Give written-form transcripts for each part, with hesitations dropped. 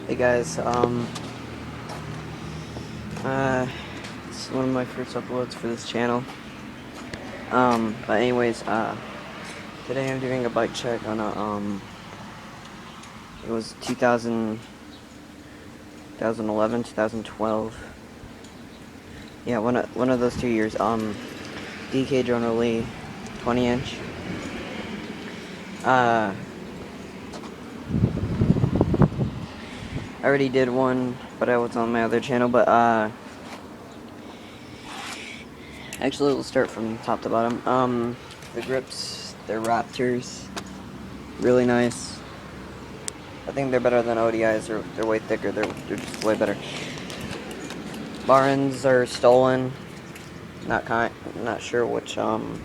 Hey guys, it's one of my first uploads for this channel. But anyways, today I'm doing a bike check on it was 2011, 2012. Yeah, one of those 2 years. DK Jonah Lee, 20-inch. I already did one, but I was on my other channel, but, actually, we'll start from top to bottom. The grips, they're Raptors. Really nice. I think they're better than ODIs. They're way thicker. They're just way better. Bar ends are stolen. Not sure which one,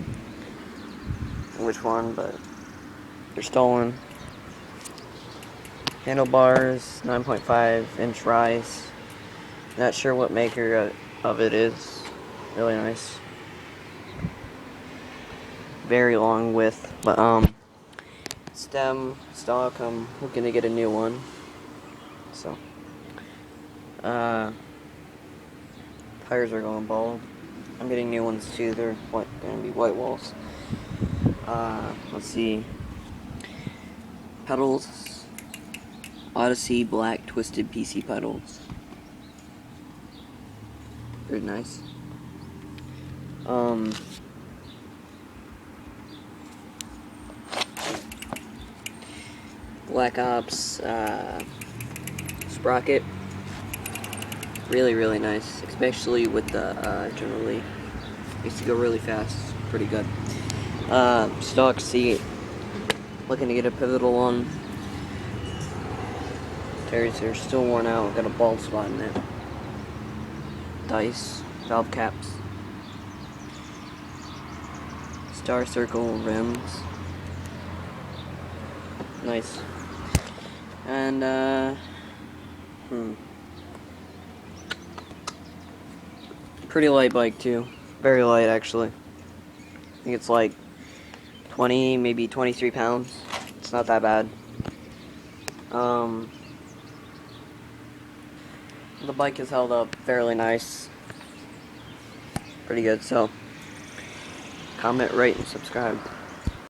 but they're stolen. Handlebars, 9.5-inch rise. Not sure what maker of it is. Really nice. Very long width, but stem, stock, I'm looking to get a new one. So, tires are going bald. I'm getting new ones too. They're gonna be white walls. Let's see. Pedals. Odyssey black twisted PC pedals. Very nice. Black Ops sprocket. Really nice, especially with the generally used to go really fast. Pretty good. Stock seat. Looking to get a pivotal one. Tires are still worn out. Got a bald spot in it. Dice, valve caps. Star circle rims. Nice. And pretty light bike too. Very light actually. I think it's like 20, maybe 23 pounds. It's not that bad. The bike has held up fairly nice. Pretty good, so comment, rate, and subscribe.